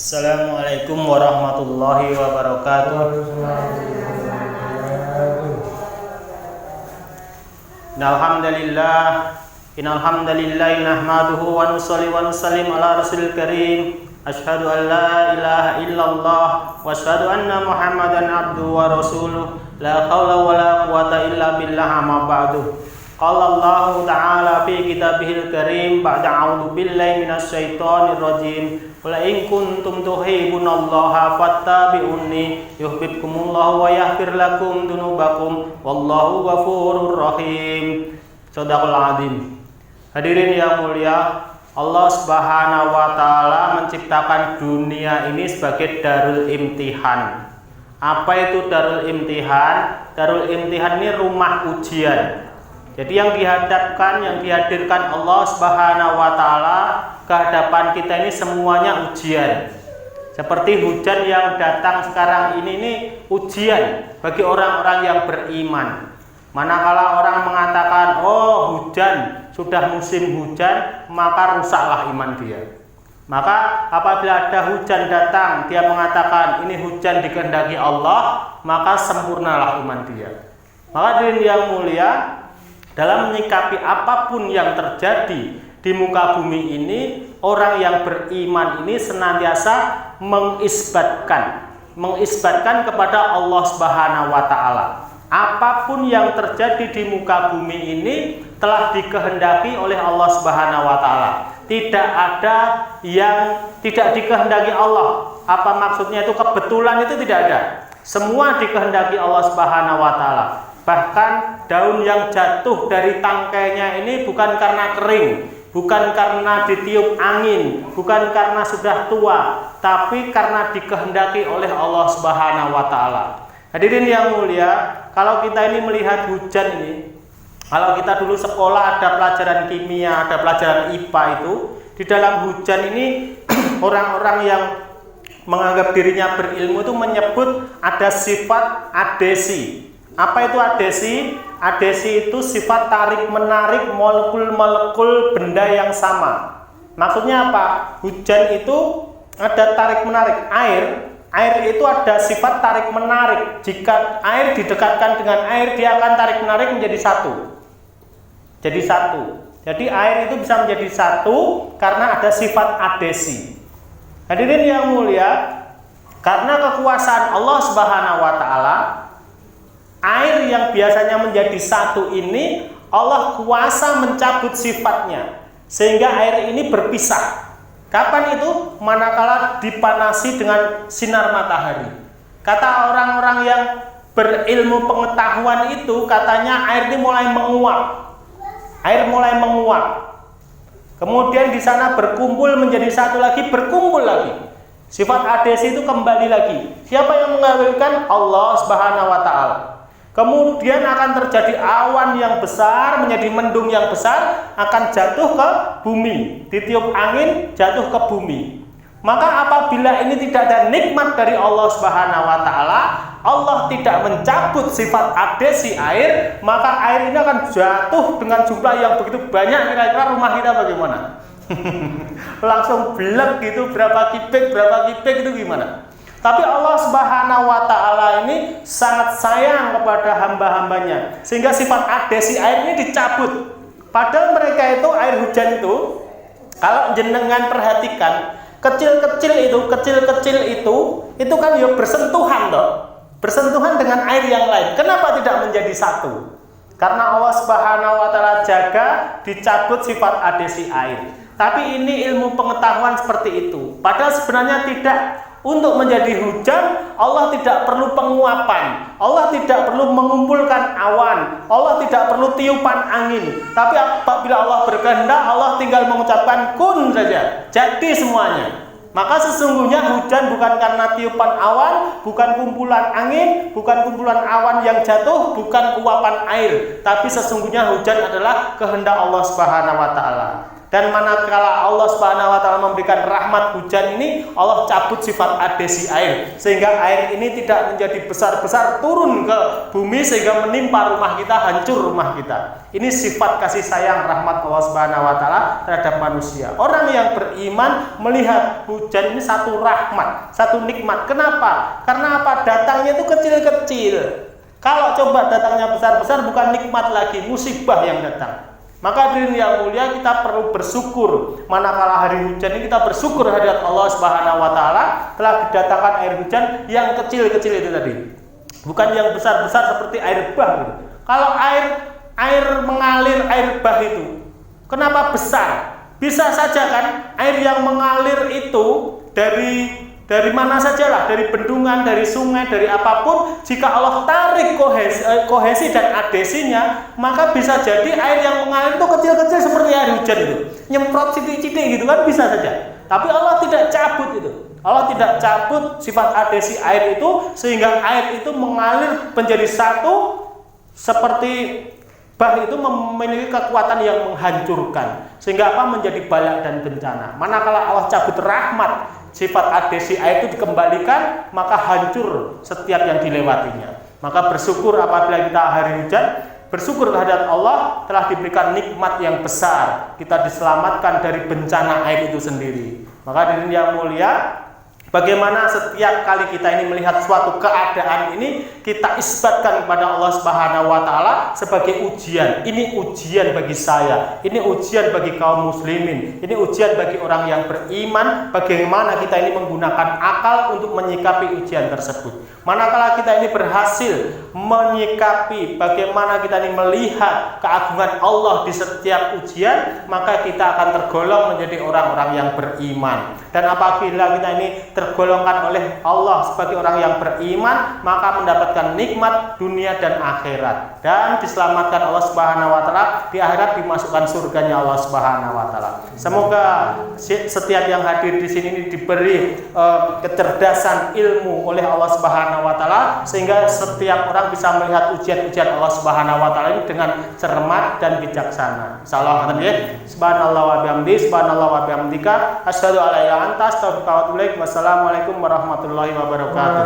Assalamualaikum warahmatullahi wabarakatuh. Innal hamdalillah nahmaduhu wa nusalli wa nusallim ala rasulil karim. Asyhadu an la ilaha illallah wa asyhadu anna Muhammadan abduhu wa rasuluh. La haula wa la quwata illa billah, amma ba'du. Qala Allah ta'ala fi kitabihil karim ba'da a'udzu billahi minasy syaithanir rajim. Qul in kuntum tuhibbunallaha fattabi'unni yuhibbukumullahu wa yaghfir lakum dzunubakum wallahu ghafurur rahim. Shadaqal azim. Hadirin yang mulia, Allah Subhanahu wa taala menciptakan dunia ini sebagai darul imtihan. Apa itu darul imtihan? Darul imtihan ini rumah ujian. Jadi yang dihadirkan Allah Subhanahu wa taala ke hadapan kita ini semuanya ujian. Seperti hujan yang datang sekarang ini ujian bagi orang-orang yang beriman. Manakala orang mengatakan, "Oh, hujan, sudah musim hujan," maka rusaklah iman dia. Maka apabila ada hujan datang, dia mengatakan ini hujan dikehendaki Allah, maka sempurnalah iman dia. Maka hadirin yang mulia, dalam menyikapi apapun yang terjadi di muka bumi ini, orang yang beriman ini senantiasa mengisbatkan kepada Allah Subhanahu wa taala. Apapun yang terjadi di muka bumi ini telah dikehendaki oleh Allah Subhanahu wa taala. Tidak ada yang tidak dikehendaki Allah. Apa maksudnya itu? Kebetulan itu tidak ada. Semua dikehendaki Allah Subhanahu wa taala. Bahkan daun yang jatuh dari tangkainya ini bukan karena kering, bukan karena ditiup angin, bukan karena sudah tua, tapi karena dikehendaki oleh Allah Subhanahu wa taala. Hadirin yang mulia, kalau kita ini melihat hujan ini, kalau kita dulu sekolah ada pelajaran kimia, ada pelajaran IPA itu, di dalam hujan ini orang-orang yang menganggap dirinya berilmu itu menyebut ada sifat adesi. Apa itu adesi? Adesi itu sifat tarik-menarik molekul-molekul benda yang sama. Maksudnya apa? Hujan itu ada tarik-menarik. Air itu ada sifat tarik-menarik. Jika air didekatkan dengan air, dia akan tarik-menarik menjadi satu. Jadi air itu bisa menjadi satu karena ada sifat adesi. Hadirin yang mulia, karena kekuasaan Allah Subhanahu wa taala, air yang biasanya menjadi satu ini Allah kuasa mencabut sifatnya sehingga air ini berpisah. Kapan itu? Manakala dipanasi dengan sinar matahari. Kata orang-orang yang berilmu pengetahuan itu, katanya air ini mulai menguap. Kemudian di sana berkumpul menjadi satu lagi, berkumpul lagi. Sifat adesi itu kembali lagi. Siapa yang mengawinkan? Allah Subhanahu wa taala. Kemudian akan terjadi awan yang besar, menjadi mendung yang besar, akan jatuh ke bumi, ditiup angin, jatuh ke bumi. Maka apabila ini tidak ada nikmat dari Allah Subhanahu wa taala, Allah tidak mencabut sifat adesi air, maka air ini akan jatuh dengan jumlah yang begitu banyak. Kira-kira rumah kita bagaimana? Langsung blek gitu, berapa kipik itu gimana? Tapi Allah Subhanahu wa taala ini sangat sayang kepada hamba-hambanya, sehingga sifat adesi air ini dicabut. Padahal mereka itu, air hujan itu, kalau jenengan perhatikan, kecil-kecil itu kan ya bersentuhan dengan air yang lain. Kenapa tidak menjadi satu? Karena Allah Subhanahu wa taala jaga dicabut sifat adesi air. Tapi ini ilmu pengetahuan seperti itu. Padahal sebenarnya tidak. Untuk menjadi hujan, Allah tidak perlu penguapan, Allah tidak perlu mengumpulkan awan, Allah tidak perlu tiupan angin. Tapi apabila Allah berkehendak, Allah tinggal mengucapkan kun saja, jadi semuanya. Maka sesungguhnya hujan bukan karena tiupan awan, bukan kumpulan angin, bukan kumpulan awan yang jatuh, bukan uapan air. Tapi sesungguhnya hujan adalah kehendak Allah Subhanahu wa taala. Dan manakala Allah Subhanahu wa taala memberikan rahmat hujan ini, Allah cabut sifat adesi air, sehingga air ini tidak menjadi besar-besar turun ke bumi sehingga menimpa rumah kita, hancur rumah kita. Ini sifat kasih sayang rahmat Allah Subhanahu wa taala terhadap manusia. Orang yang beriman melihat hujan ini satu rahmat, satu nikmat. Kenapa? Karena apa? Datangnya itu kecil-kecil. Kalau coba datangnya besar-besar, bukan nikmat lagi, musibah yang datang. Maka hadirin yang mulia, kita perlu bersyukur. Manakala hari hujan ini kita bersyukur hadirat Allah Subhanahu wa taala telah didatangkan air hujan yang kecil-kecil itu tadi. Bukan yang besar-besar seperti air bah gitu. Kalau air mengalir, air bah itu kenapa besar? Bisa saja kan air yang mengalir itu dari mana sajalah, dari bendungan, dari sungai, dari apapun, jika Allah tarik kohesi dan adesinya, maka bisa jadi air yang mengalir itu kecil-kecil seperti air hujan itu, nyemprot sidik-sidik gitu kan, bisa saja. Tapi Allah tidak cabut itu. Allah tidak cabut sifat adesi air itu, sehingga air itu mengalir menjadi satu seperti bah itu memiliki kekuatan yang menghancurkan, sehingga apa? Menjadi balak dan bencana. Manakala Allah cabut rahmat, sifat adesi air itu dikembalikan, maka hancur setiap yang dilewatinya. Maka bersyukur apabila kita hari hujan, bersyukur kehadirat Allah telah diberikan nikmat yang besar, kita diselamatkan dari bencana air itu sendiri. Maka hadirin yang mulia, bagaimana setiap kali kita ini melihat suatu keadaan ini, kita isbatkan kepada Allah Subhanahu wa taala sebagai ujian. Ini ujian bagi saya, ini ujian bagi kaum muslimin, ini ujian bagi orang yang beriman. Bagaimana kita ini menggunakan akal untuk menyikapi ujian tersebut. Manakala kita ini berhasil menyikapi, bagaimana kita ini melihat keagungan Allah di setiap ujian, maka kita akan tergolong menjadi orang-orang yang beriman. Dan apabila kita ini tergolongkan oleh Allah sebagai orang yang beriman, maka mendapatkan nikmat dunia dan akhirat, dan diselamatkan Allah Subhanahu wa taala, di akhirat dimasukkan surganya Allah Subhanahu wa taala. Semoga setiap yang hadir di sini ini diberi kecerdasan ilmu oleh Allah Subhanahu wa taala, sehingga setiap orang bisa melihat ujian-ujian Allah Subhanahu wa taala ini dengan cermat dan bijaksana. Insyaallah ngoten nggih. Subhanallah wa bihamdihi, subhanallah wa bihamdika, asyhadu an la ilaha illa anta, astaghfiruka wa atubu ilaik. Wassalamualaikum warahmatullahi wabarakatuh.